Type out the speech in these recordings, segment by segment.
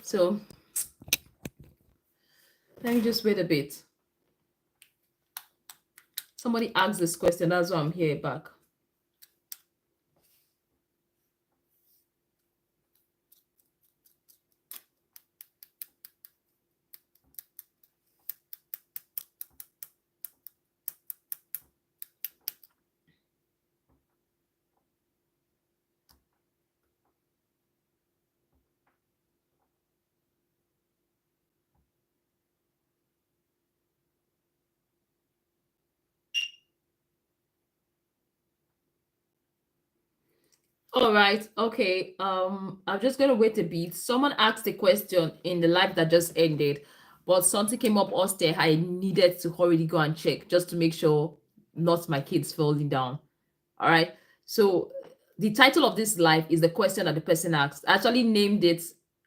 So let me just wait a bit. Somebody asked this question. That's why I'm here back. All right. Okay. I'm just gonna wait a bit. Someone asked a question in the live that just ended, but something came up upstairs. I needed to hurriedly go and check just to make sure not my kids falling down. All right. So the title of this live is the question that the person asked. I actually named it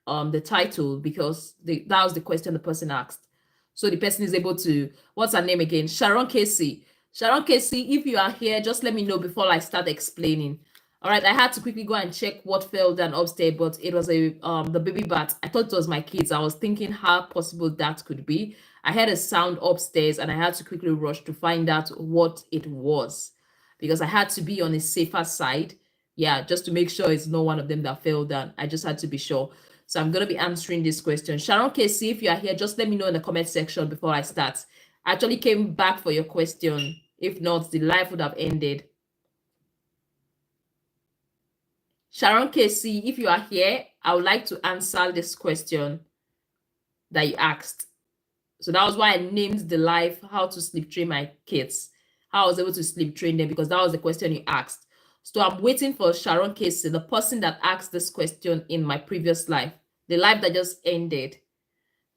the title because that was the question the person asked. So the person is able to, what's her name again? Sharon Casey. Sharon Casey, if you are here, just let me know before I start explaining. All right, I had to quickly go and check what fell down upstairs, but it was the baby bat. I thought it was my kids. I was thinking how possible that could be. I heard a sound upstairs and I had to quickly rush to find out what it was because I had to be on a safer side. Yeah, just to make sure it's not one of them that fell down. I just had to be sure. So I'm going to be answering this question. Sharon Casey, if you are here, just let me know in the comment section before I start. I actually came back for your question. If not, the live would have ended. Sharon Casey, if you are here, I would like to answer this question that you asked. So that was why I named the live How to Sleep Train My Kids. How I was able to sleep train them because that was the question you asked. So I'm waiting for Sharon Casey, the person that asked this question in my previous live, the live that just ended.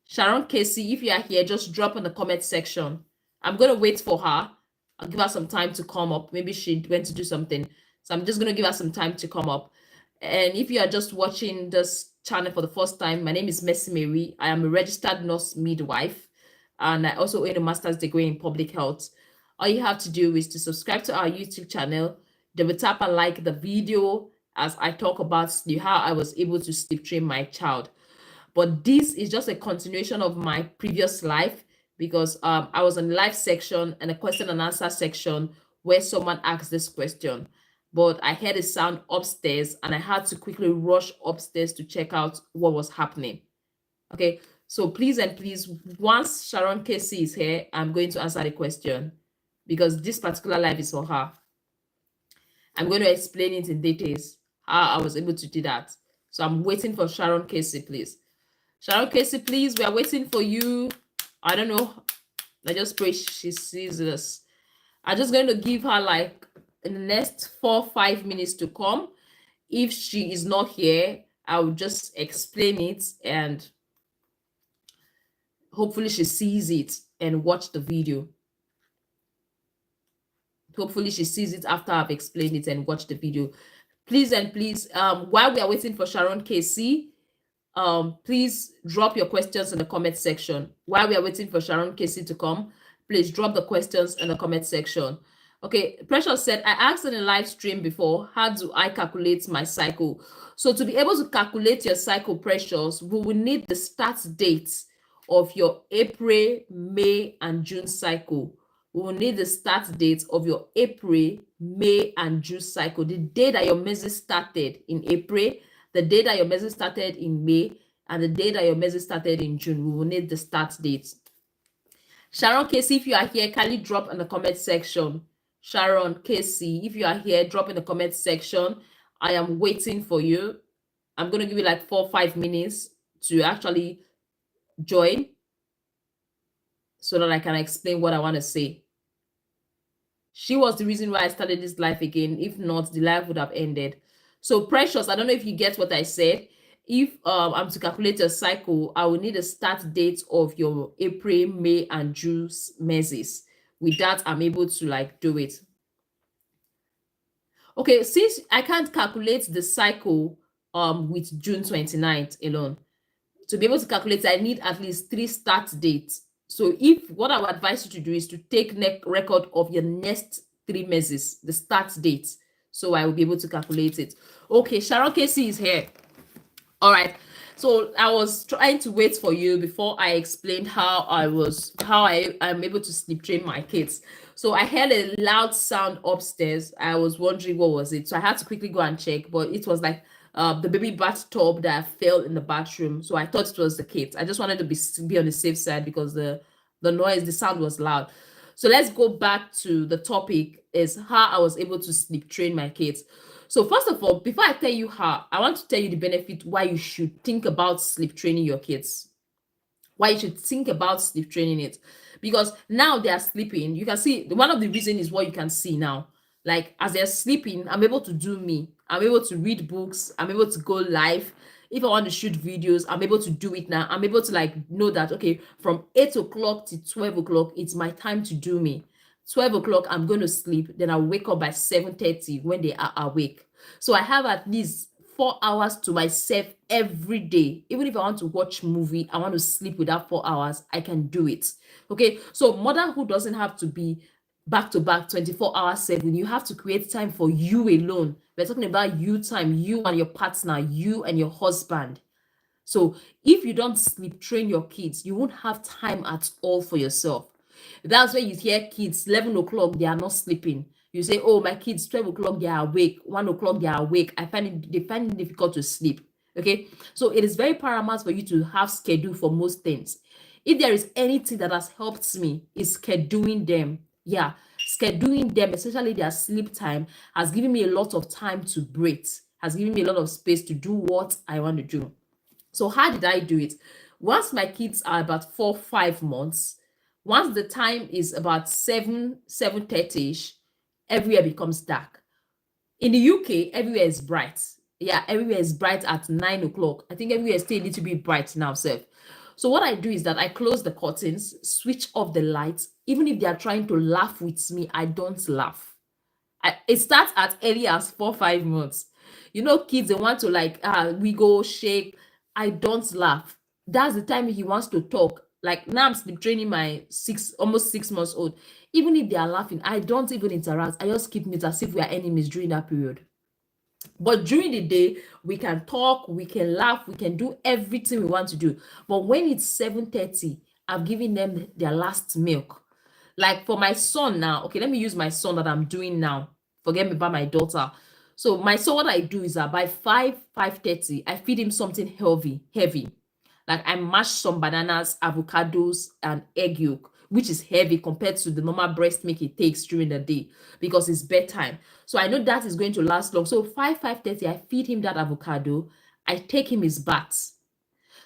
Sharon Casey, if you are here, just drop in the comment section. I'm going to wait for her. I'll give her some time to come up. Maybe she went to do something. So I'm just going to give her some time to come up. And if you are just watching this channel for the first time, my name is Mercy Mary. I am a registered nurse midwife, and I also own a master's degree in public health. All you have to do is to subscribe to our YouTube channel, double tap and like the video as I talk about how I was able to sleep train my child. But this is just a continuation of my previous life because I was in the live section and a question and answer section where someone asked this question. But I heard a sound upstairs and I had to quickly rush upstairs to check out what was happening. Okay, so please and please, once Sharon Casey is here, I'm going to answer the question because this particular live is for her. I'm going to explain it in details how I was able to do that. So I'm waiting for Sharon Casey, please. Sharon Casey, please, we are waiting for you. I don't know. I just pray she sees this. I'm just going to give her like in the next 4-5 minutes to come. If she is not here, I'll just explain it and hopefully she sees it and watch the video. Hopefully she sees it after I've explained it and watch the video. Please and please, while we are waiting for Sharon Casey, please drop your questions in the comment section. While we are waiting for Sharon Casey to come, please drop the questions in the comment section. Okay, Precious said, I asked in a live stream before, how do I calculate my cycle? So to be able to calculate your cycle, Precious, we will need the start dates of your April, May, and June cycle. We will need the start dates of your April, May, and June cycle. The day that your menses started in April, the day that your menses started in May, and the day that your menses started in June. We will need the start dates. Sharon Casey, if you are here, kindly drop in the comment section. Sharon Casey, if you are here, drop in the comment section. I am waiting for you. I'm going to give you like 4-5 minutes to actually join so that I can explain what I want to say. She was the reason why I started this life again. If not, the life would have ended. So Precious, I don't know if you get what I said. If I'm to calculate your cycle, I will need a start date of your April, May, and June menses. With that, I'm able to like do it. Okay, since I can't calculate the cycle with June 29th alone, to be able to calculate, I need at least 3 start dates. So if what I would advise you to do is to take record of your next 3 menses, the start dates, so I will be able to calculate it. Okay, Sharon Casey is here. All right. So I was trying to wait for you before I explained how I'm able to sleep train my kids. So I heard a loud sound upstairs. I was wondering what was it. So I had to quickly go and check, but it was like the baby bathtub that fell in the bathroom. So I thought it was the kids. I just wanted to be on the safe side because the sound was loud. So let's go back to the topic is how I was able to sleep train my kids. So first of all, before I tell you how, I want to tell you the benefit why you should think about sleep training your kids. Why you should think about sleep training it. Because now they are sleeping. You can see one of the reasons is what you can see now. Like as they're sleeping, I'm able to do me. I'm able to read books. I'm able to go live. If I want to shoot videos, I'm able to do it now. I'm able to like know that, okay, from 8 o'clock to 12 o'clock, it's my time to do me. 12 o'clock, I'm going to sleep. Then I'll wake up by 7:30 when they are awake. So I have at least 4 hours to myself every day. Even if I want to watch movie, I want to sleep without 4 hours, I can do it. Okay, so motherhood doesn't have to be back to back 24 hours 7. You have to create time for you alone. We're talking about you time, you and your partner, you and your husband. So if you don't sleep train your kids, you won't have time at all for yourself. That's where you hear kids 11 o'clock, they are not sleeping. You say, oh, my kids 12 o'clock, they are awake. 1 o'clock, they are awake. They find it difficult to sleep. Okay. So it is very paramount for you to have schedule for most things. If there is anything that has helped me, is scheduling them. Yeah. Scheduling them, especially their sleep time, has given me a lot of time to breathe, has given me a lot of space to do what I want to do. So how did I do it? Once my kids are about 4, 5 months, once the time is about 7:30ish, everywhere becomes dark. In the UK, everywhere is bright. Yeah, everywhere is bright at 9 o'clock. I think everywhere is still a little bit bright now, sir. So what I do is that I close the curtains, switch off the lights. Even if they are trying to laugh with me, I don't laugh. It starts as early as 4, 5 months. You know, kids, they want to like wiggle, shake. I don't laugh. That's the time he wants to talk. Like now I'm sleep training my almost 6 months old. Even if they are laughing, I don't even interact. I just keep mute as if we are enemies during that period. But during the day, we can talk, we can laugh, we can do everything we want to do. But when it's 7:30, I've given them their last milk. Like for my son now, okay, let me use my son that I'm doing now. Forget me about my daughter. So my son, what I do is that by 5:30, I feed him something heavy. Like I mash some bananas, avocados, and egg yolk, which is heavy compared to the normal breast milk he takes during the day because it's bedtime. So I know that is going to last long. So 5:30, I feed him that avocado. I take him his bath.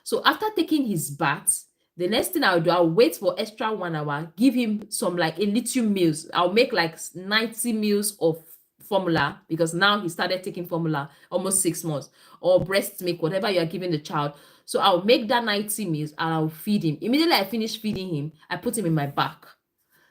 So after taking his bath, the next thing I'll do, I'll wait for extra 1 hour, give him some like a little meals. I'll make like 90 meals of formula because now he started taking formula almost 6 months, or breast milk, whatever you are giving the child. So I'll make that 90 meals and I'll feed him. Immediately I finish feeding him, I put him in my back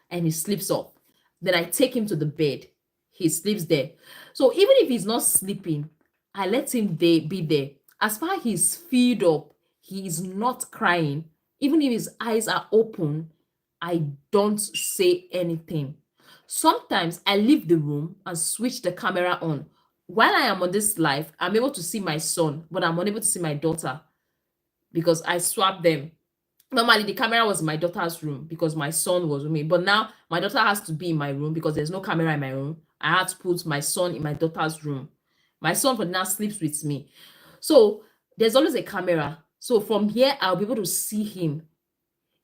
and he sleeps off. Then I take him to the bed. He sleeps there. So even if he's not sleeping, I let him be there. As far as he's filled up, he is not crying. Even if his eyes are open, I don't say anything. Sometimes I leave the room and switch the camera on. While I am on this live, I'm able to see my son, but I'm unable to see my daughter because I swapped them. Normally, the camera was in my daughter's room because my son was with me. But now my daughter has to be in my room because there's no camera in my room. I had to put my son in my daughter's room. My son for now sleeps with me. So there's always a camera. So from here, I'll be able to see him.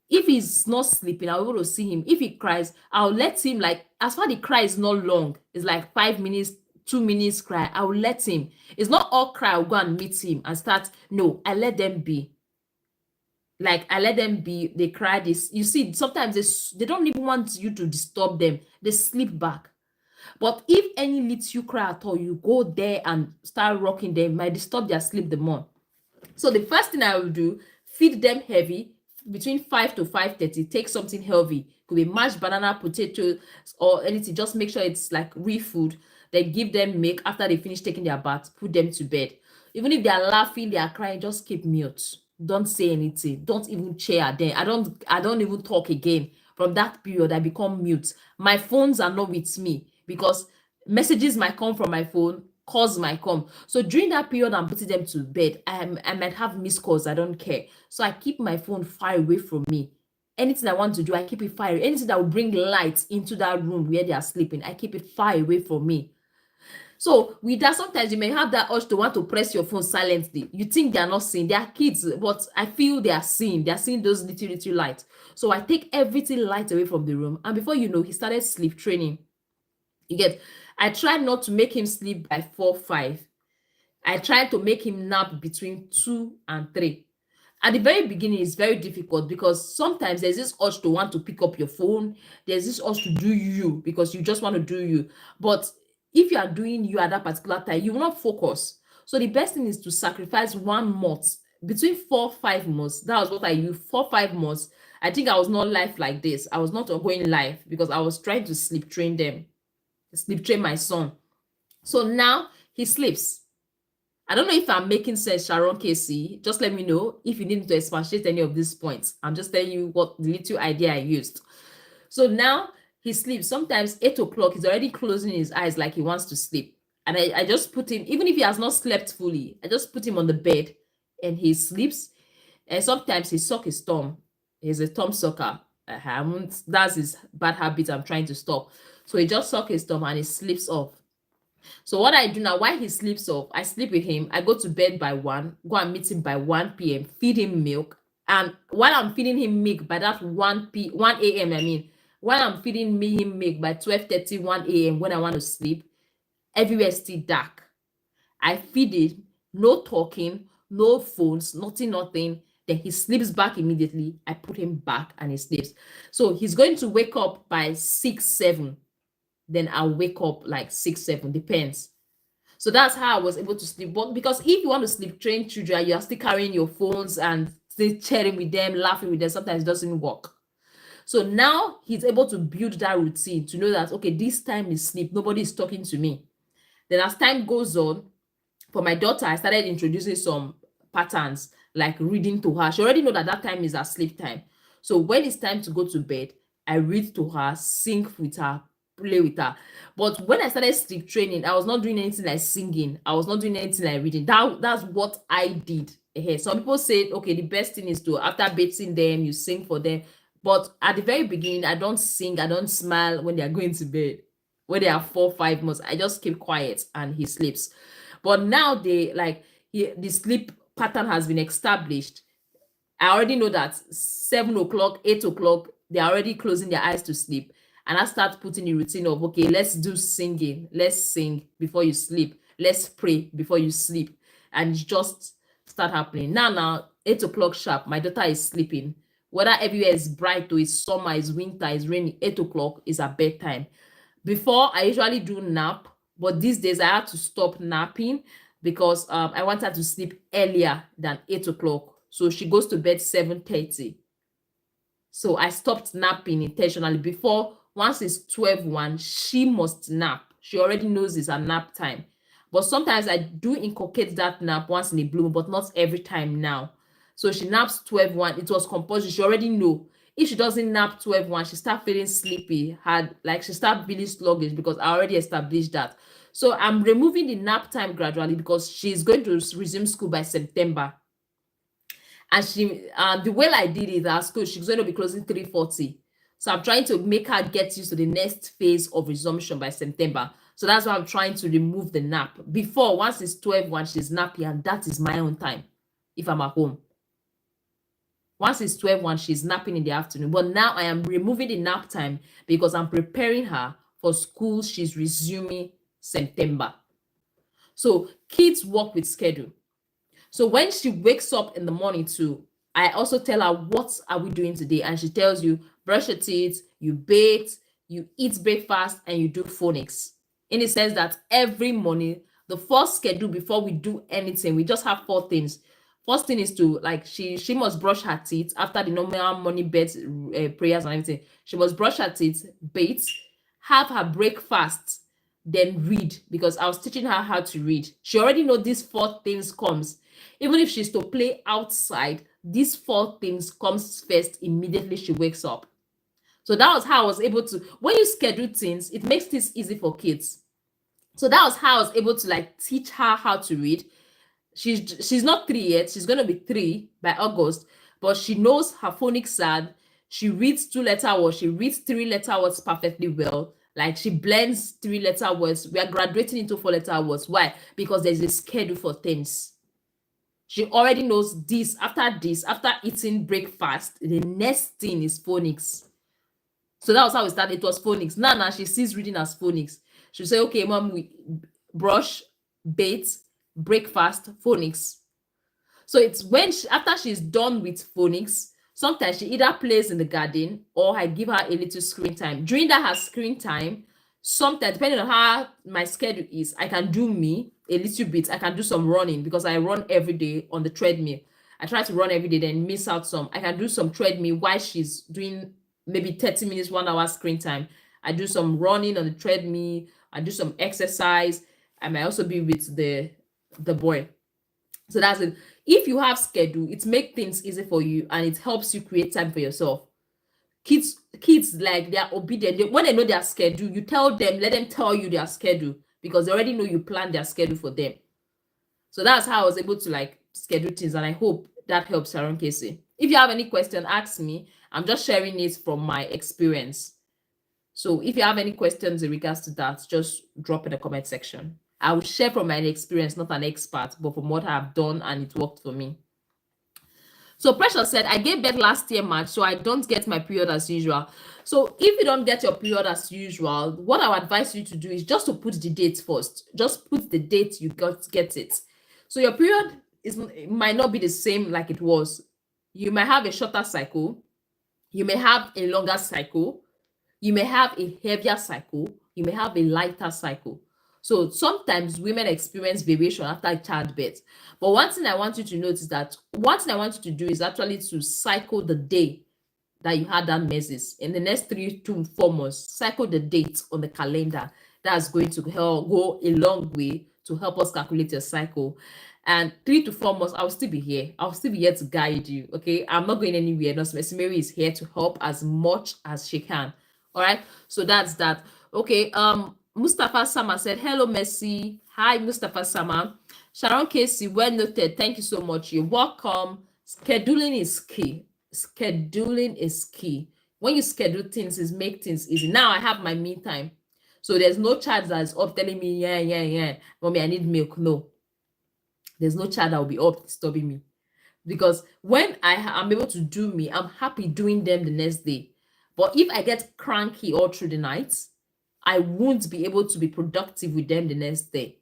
If he's not sleeping, I'll be able to see him. If he cries, I'll let him, like, as far the cry is not long, it's like 5 minutes, 2 minutes cry, I'll let him. It's not all cry, I'll go and meet him and start. No, I let them be. Like I let them be, they cry this. You see, sometimes they don't even want you to disturb them. They sleep back. But if any little cry at all, you go there and start rocking them, might disturb their sleep the more. So the first thing I will do, feed them heavy between 5 to 5:30. Take something heavy. Could be mashed banana, potatoes, or anything. Just make sure it's like real food. Then give them milk after they finish taking their bath. Put them to bed. Even if they are laughing, they are crying, just keep mute. Don't say anything. Don't even cheer at them. I don't even talk again. From that period, I become mute. My phones are not with me because messages might come from my phone. calls might come. So during that period, I'm putting them to bed. I might have missed calls. I don't care. So I keep my phone far away from me. Anything I want to do, I keep it far away. Anything that will bring light into that room where they are sleeping, I keep it far away from me. So with that, sometimes you may have that urge to want to press your phone silently. You think they are not seeing, they are kids, but I feel they are seeing. They are seeing those little lights. So I take everything light away from the room, and before you know, he started sleep training. You get, I tried not to make him sleep by 4, 5. I tried to make him nap between 2 and 3. At the very beginning, it's very difficult because sometimes there's this urge to want to pick up your phone. There's this urge to do you because you just want to do you. But if you are doing you at that particular time, you will not focus. So the best thing is to sacrifice 1 month between 4, 5 months. That was what I used. 4, 5 months. I think I was not live like this. I was not going live because I was trying to sleep train them, sleep train my son. So now he sleeps. I don't know if I'm making sense, Sharon Casey. Just let me know if you need me to expatiate any of these points. I'm just telling you what the little idea I used. So now he sleeps. Sometimes 8 o'clock, he's already closing his eyes like he wants to sleep. And I just put him, even if he has not slept fully, I just put him on the bed and he sleeps. And sometimes he sucks his thumb. He's a thumb sucker. That's his bad habit I'm trying to stop. So he just sucks his thumb and he sleeps off. So what I do now, while he sleeps off, I sleep with him. I go to bed by 1, go and meet him by 1 p.m., feed him milk. And while I'm feeding him milk by that 1 a.m., I mean, while I'm feeding him milk by 12:30, 1 a.m., when I want to sleep, everywhere is still dark. I feed him, no talking, no phones, nothing. Then he sleeps back immediately. I put him back and he sleeps. So he's going to wake up by 6, 7. Then I'll wake up like 6, 7, depends. So that's how I was able to sleep. But because if you want to sleep train children, you are still carrying your phones and still chatting with them, laughing with them, sometimes it doesn't work. So now he's able to build that routine to know that, okay, this time is sleep. Nobody is talking to me. Then as time goes on, for my daughter, I started introducing some patterns like reading to her. She already know that that time is her sleep time. So when it's time to go to bed, I read to her, sing with her, play with her. But when I started sleep training, I was not doing anything like singing. I was not doing anything like reading. That's what I did. Some people say, okay, the best thing is to, after bathing them, you sing for them. But at the very beginning, I don't sing, I don't smile when they are going to bed. When they are 4, 5 months, I just keep quiet and he sleeps. But now the sleep pattern has been established. I already know that 7 o'clock, 8 o'clock, they're already closing their eyes to sleep. And I start putting the routine of, okay, let's do singing. Let's sing before you sleep. Let's pray before you sleep. And just start happening. Now, 8 o'clock sharp, my daughter is sleeping. Whether everywhere is bright or it's summer, it's winter, it's raining, 8 o'clock is her bedtime. Before, I usually do nap, but these days I had to stop napping because I want her to sleep earlier than 8 o'clock. So she goes to bed 7:30. So I stopped napping intentionally. Before, once it's 12:01, she must nap. She already knows it's a nap time. But sometimes I do inculcate that nap once in a blue moon, but not every time now. So she naps 12:01. It was compulsory. She already know. If she doesn't nap 12:01, she start feeling sleepy, she start feeling sluggish because I already established that. So I'm removing the nap time gradually because she's going to resume school by September. And the way I did it at school, she's going to be closing 3:40. So I'm trying to make her get used to the next phase of resumption by September. So that's why I'm trying to remove the nap. Before, once it's 12:01, she's nappy, and that is my own time if I'm at home. Once it's 12:01, she's napping in the afternoon. But now I am removing the nap time because I'm preparing her for school. She's resuming September. So kids work with schedule. So when she wakes up in the morning too, I also tell her, what are we doing today? And she tells you, brush your teeth, you bathe, you eat breakfast, and you do phonics. In the sense that every morning, the first schedule before we do anything, we just have 4 things. First thing is to, she must brush her teeth after the normal morning bed prayers and everything. She must brush her teeth, bathe, have her breakfast, then read, because I was teaching her how to read. She already know these 4 things comes. Even if she's to play outside, these 4 things comes first immediately she wakes up. So that was how I was able to, when you schedule things, it makes things easy for kids. So that was how I was able to like teach her how to read. She's not 3 yet. She's gonna be 3 by August, but she knows her phonics sound. She reads 2-letter words. She reads 3-letter words perfectly well. Like she blends 3-letter words. We are graduating into 4-letter words. Why? Because there's a schedule for things. She already knows this. After eating breakfast, the next thing is phonics. So that was how we started. It was phonics. Now she sees reading as phonics. She'll say, okay, mom, we brush, bathe, breakfast, phonics. So it's when after she's done with phonics, sometimes she either plays in the garden or I give her a little screen time. During that her screen time, sometimes depending on how my schedule is, I can do me a little bit. I can do some running because I run every day on the treadmill. I try to run every day, then miss out some. I can do some treadmill while she's doing maybe 30 minutes, 1 hour screen time. I do some running on the treadmill. I do some exercise. I might also be with the boy. So that's it. If you have schedule, it makes things easy for you and it helps you create time for yourself. Kids like they are obedient. When they know their schedule, you tell them, let them tell you their schedule because they already know you plan their schedule for them. So that's how I was able to like schedule things, and I hope that helps Sharon Casey. If you have any question, ask me. I'm just sharing it from my experience. So if you have any questions in regards to that, just drop in the comment section. I will share from my experience, not an expert, but from what I've done and it worked for me. So Precious said, I gave birth last year March, so I don't get my period as usual. So if you don't get your period as usual, what I would advise you to do is just to put the date first. Just put the date you get it. So your period might not be the same like it was. You may have a shorter cycle. You may have a longer cycle. You may have a heavier cycle. You may have a lighter cycle. So sometimes women experience variation after childbirth. But one thing I want you to note is that one thing I want you to do is actually to cycle the day that you had that menses. In the next 3 to 4 months, cycle the date on the calendar. That's going to help go a long way to help us calculate your cycle. And 3 to 4 months, I'll still be here. I'll still be here to guide you. Okay, I'm not going anywhere. Nurse Mary is here to help as much as she can. All right, so that's that. Okay, Mustafa Sama said, hello, Messi. Hi, Mustafa Sama. Sharon Casey, well noted. Thank you so much. You're welcome. Scheduling is key. Scheduling is key. When you schedule things, it makes things easy. Now I have my me time. So there's no child that's up telling me, yeah, mommy, I need milk. No. There's no child that will be up disturbing me. Because when I'm able to do me, I'm happy doing them the next day. But if I get cranky all through the night, I won't be able to be productive with them the next day.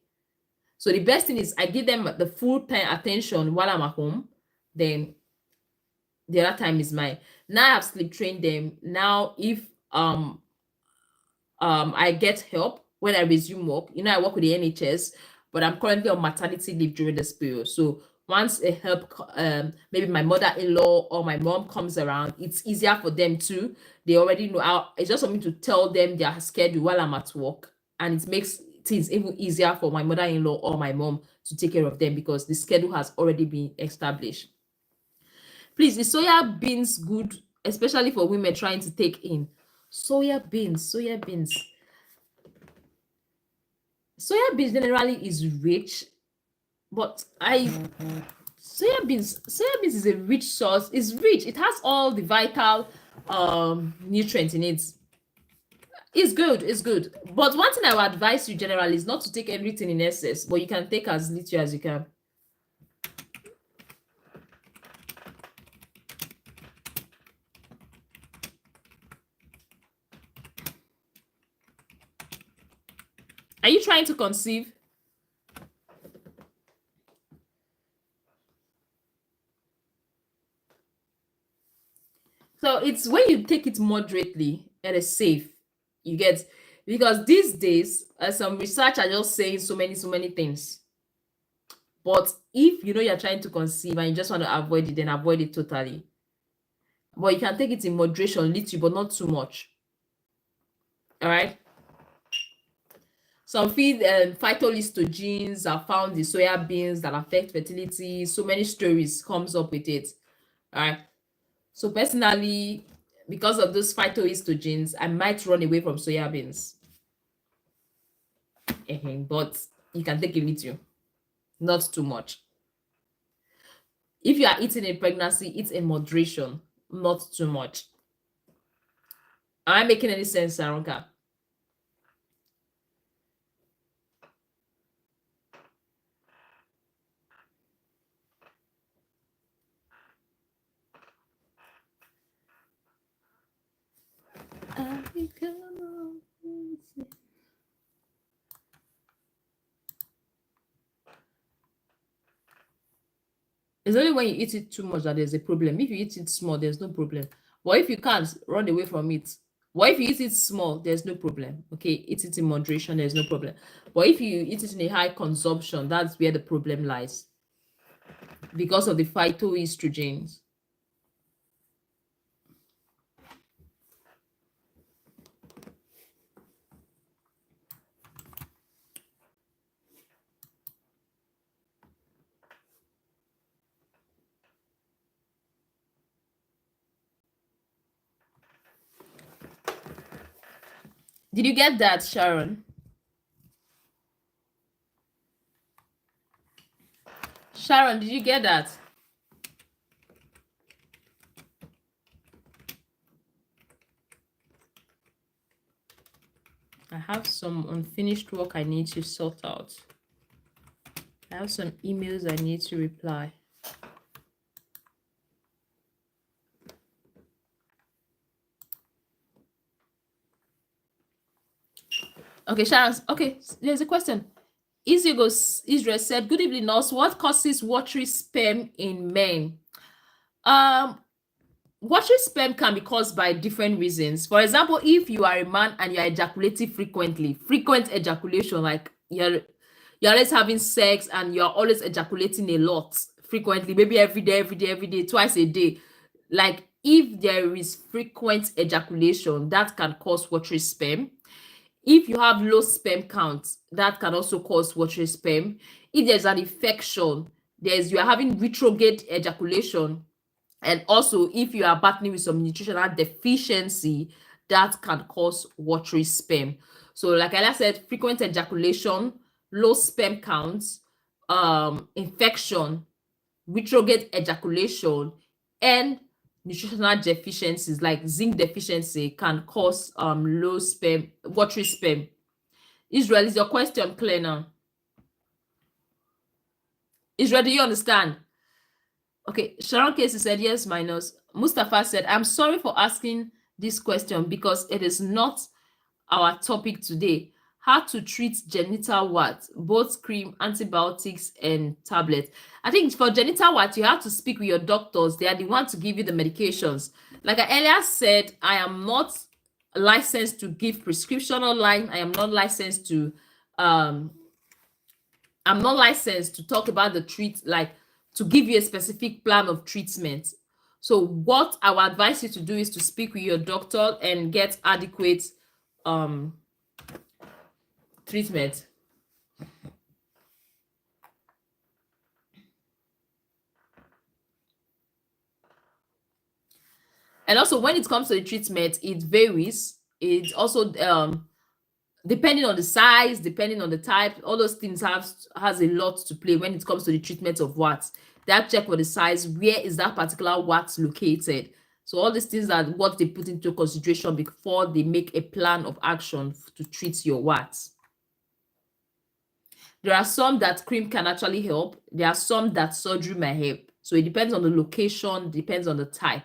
So the best thing is I give them the full time attention while I'm at home. Then the other time is mine. Now I've sleep trained them. Now if I get help when I resume work. I work with the NHS, but I'm currently on maternity leave during this period. So once a help, maybe my mother-in-law or my mom comes around, it's easier for them too. They already know how. It's just for me to tell them their schedule while I'm at work, and it makes things even easier for my mother-in-law or my mom to take care of them because the schedule has already been established. Please, is soya beans good, especially for women trying to take in? Soya beans. Soya beans generally is rich, but soya beans is a rich source. It's rich. It has all the vital nutrients in it. It's good. But one thing I would advise you generally is not to take everything in excess, but you can take as little as you can. Are you trying to conceive? So it's when you take it moderately and it's safe. You get, because these days, some research are just saying so many things. But if you know you're trying to conceive and you just want to avoid it, then avoid it totally. But you can take it in moderation, little, but not too much. All right. Some feed phytoestrogens are found in soya beans that affect fertility. So many stories comes up with it. All right. So personally, because of those phytoestrogens, I might run away from soya beans. but you can take a little, not too much. If you are eating in pregnancy, eat in moderation, not too much. Am I making any sense, Saronka? It's only when you eat it too much that there's a problem. If you eat it small, there's no problem. But if you can't, run away from it. But if you eat it small, there's no problem. Okay, eat it in moderation, there's no problem. But if you eat it in a high consumption, that's where the problem lies. Because of the phytoestrogens. Did you get that, Sharon? Sharon, did you get that? I have some unfinished work I need to sort out. I have some emails I need to reply. Okay, Sharon. Okay, there's a question. Israel said, "Good evening, nurse. What causes watery sperm in men?" Watery sperm can be caused by different reasons. For example, if you are a man and you are ejaculating frequently, frequent ejaculation, like you're always having sex and you're always ejaculating a lot frequently, maybe every day, twice a day. Like if there is frequent ejaculation, that can cause watery sperm. If you have low sperm count, that can also cause watery sperm. If there's an infection, you are having retrograde ejaculation, and also if you are battling with some nutritional deficiency, that can cause watery sperm. So like I said, frequent ejaculation, low sperm counts, infection, retrograde ejaculation, and nutritional deficiencies like zinc deficiency can cause low sperm, watery sperm. Israel, is your question clear now? Israel, do you understand? Okay, Sharon Casey said yes, minus. Mustafa said, "I'm sorry for asking this question because it is not our topic today. How to treat genital wart, both cream, antibiotics, and tablets." I think for genital wart, you have to speak with your doctors. They are the ones to give you the medications. Like I earlier said, I am not licensed to give prescription online. I am not licensed to talk about the to give you a specific plan of treatment. So what I would advise you to do is to speak with your doctor and get adequate treatment. And also when it comes to the treatment, it varies. It also depending on the size, depending on the type, all those things has a lot to play when it comes to the treatment of warts. They have to check for the size, where is that particular wart located. So all these things are what they put into consideration before they make a plan of action to treat your warts. There are some that cream can actually help. There are some that surgery might help. So it depends on the location, depends on the type.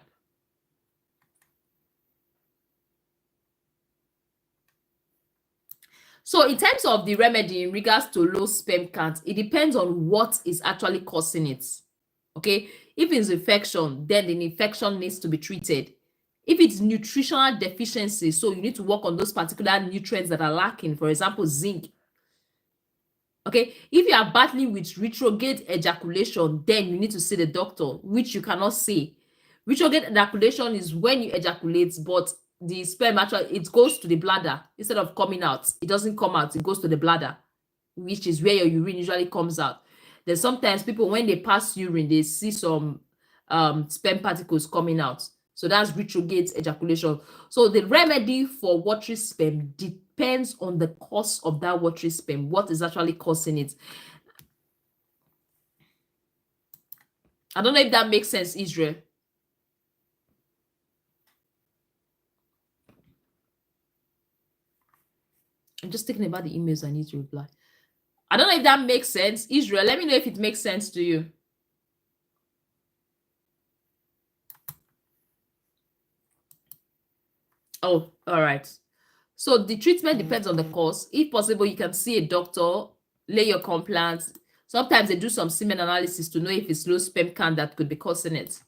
So in terms of the remedy in regards to low sperm count, it depends on what is actually causing it. Okay, if it's infection, then the infection needs to be treated. If it's nutritional deficiency, so you need to work on those particular nutrients that are lacking, for example, zinc. Okay, if you are battling with retrograde ejaculation, then you need to see the doctor, which you cannot see. Retrograde ejaculation is when you ejaculate, but the sperm actually, it goes to the bladder instead of coming out. It doesn't come out, it goes to the bladder, which is where your urine usually comes out. Then sometimes people, when they pass urine, they see some sperm particles coming out. So that's retrograde ejaculation. So the remedy for watery sperm depends on the cause of that watery sperm, what is actually causing it. I don't know if that makes sense, Israel. I'm just thinking about the emails I need to reply. I don't know if that makes sense, Israel. Let me know if it makes sense to you. Oh, all right. So the treatment depends on the cause. If possible, you can see a doctor, lay your complaints. Sometimes they do some semen analysis to know if it's low sperm count that could be causing it.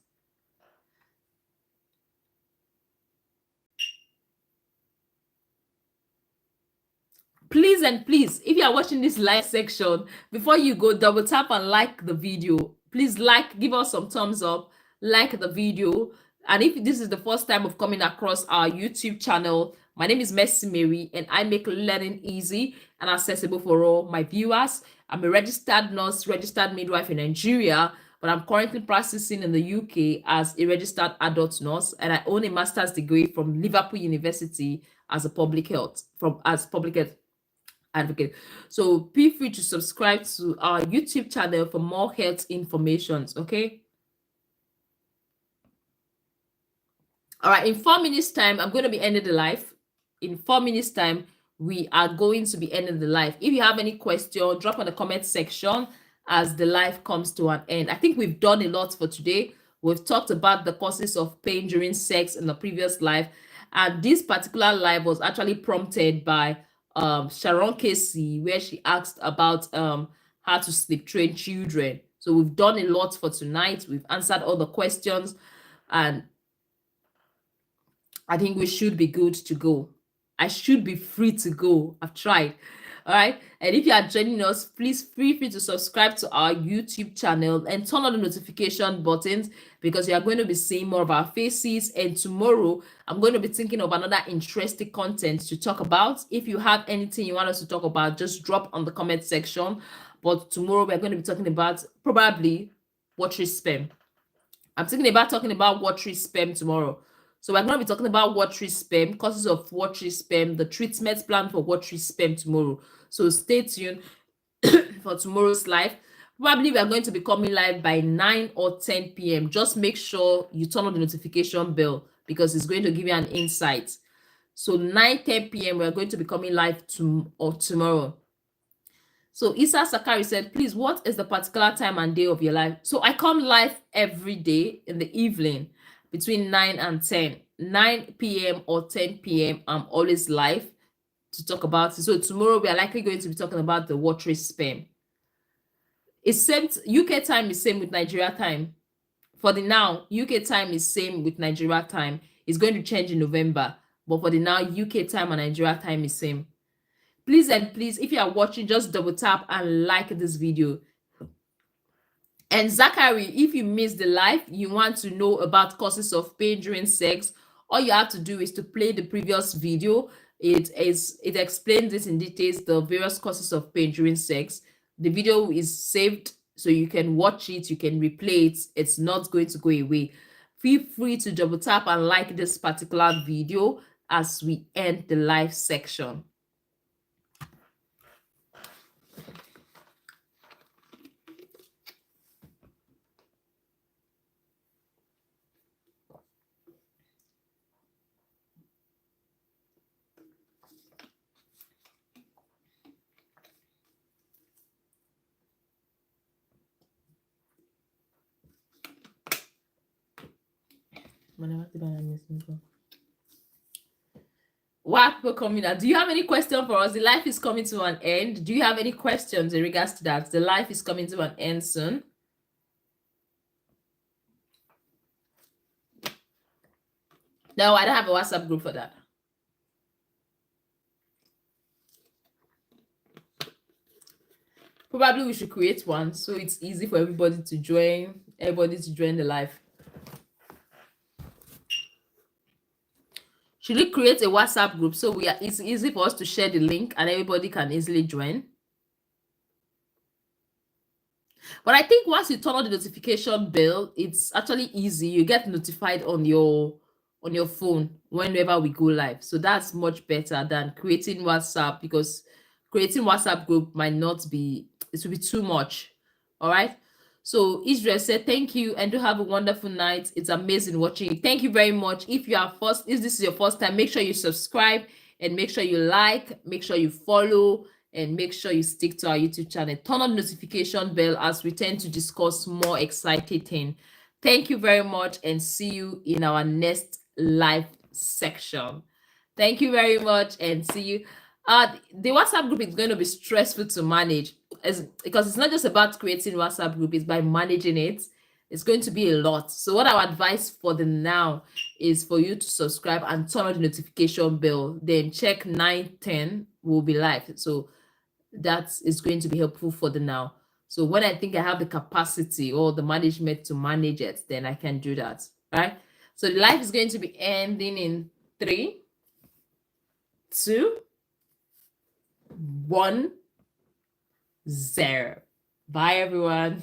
Please and please, if you are watching this live section, before you go, double tap and like the video. Please give us some thumbs up, like the video. And if this is the first time of coming across our YouTube channel, my name is Mercy Mary, and I make learning easy and accessible for all my viewers. I'm a registered nurse, registered midwife in Nigeria, but I'm currently practicing in the UK as a registered adult nurse, and I own a master's degree from Liverpool University as public health advocate. So feel free to subscribe to our YouTube channel for more health information. Okay. All right. In 4 minutes time, I'm going to be ending the live. In 4 minutes time, we are going to be ending the live. If you have any question, drop on the comment section as the live comes to an end. I think we've done a lot for today. We've talked about the causes of pain during sex in the previous live, and this particular live was actually prompted by Sharon Casey, where she asked about how to sleep train children. So we've done a lot for tonight. We've answered all the questions, and I think we should be good to go. I should be free to go. I've tried. All right. And if you are joining us, please feel free to subscribe to our YouTube channel and turn on the notification buttons, because you are going to be seeing more of our faces. And tomorrow, I'm going to be thinking of another interesting content to talk about. If you have anything you want us to talk about, just drop on the comment section. But tomorrow, we're going to be talking about probably watery sperm. I'm thinking about talking about watery sperm tomorrow. So we're going to be talking about watery sperm, causes of watery sperm, the treatment plan for watery sperm tomorrow. So stay tuned for tomorrow's live. Probably we are going to be coming live by 9 or 10 p.m. Just make sure you turn on the notification bell, because it's going to give you an insight. So 9, 10 p.m. we're going to be coming live tomorrow. So Isa Sakari said, please, what is the particular time and day of your life? So I come live every day in the evening between 9 and 10. 9 p.m. or 10 p.m. I'm always live to talk about it. So tomorrow we are likely going to be talking about the watery sperm. It's same, UK time is same with Nigeria time. For the now, UK time is same with Nigeria time. It's going to change in November. But for the now, UK time and Nigeria time is same. Please and please, if you are watching, just double tap and like this video. And Zachary, if you missed the live, you want to know about causes of pain during sex, all you have to do is to play the previous video. It explains this in details, the various causes of pain during sex. The video is saved, so you can watch it, you can replay it. It's not going to go away. Feel free to double tap and like this particular video as we end the live section. What people coming out? Do you have any question for us? The life is coming to an end. Do you have any questions in regards to that? The life is coming to an end soon. No, I don't have a WhatsApp group for that. Probably we should create one so it's easy for everybody to join the live. Should we create a WhatsApp group so it's easy for us to share the link and everybody can easily join? But I think once you turn on the notification bell, it's actually easy. You get notified on your phone whenever we go live. So that's much better than creating WhatsApp, because creating WhatsApp group might not be, it will be too much. All right. So Israel said, thank you and do have a wonderful night. It's amazing watching you. Thank you very much. If this is your first time, make sure you subscribe and make sure you like, make sure you follow, and make sure you stick to our YouTube channel. Turn on the notification bell as we tend to discuss more exciting things. Thank you very much and see you in our next live section. Thank you very much and see you. The WhatsApp group is going to be stressful to manage because it's not just about creating WhatsApp group, it's by managing it. It's going to be a lot. So what I would advise for the now is for you to subscribe and turn on the notification bell. Then check 9:10 will be live. So that is going to be helpful for the now. So when I think I have the capacity or the management to manage it, then I can do that. Right? So the live is going to be ending in 3, 2, 1, 0. Bye, everyone.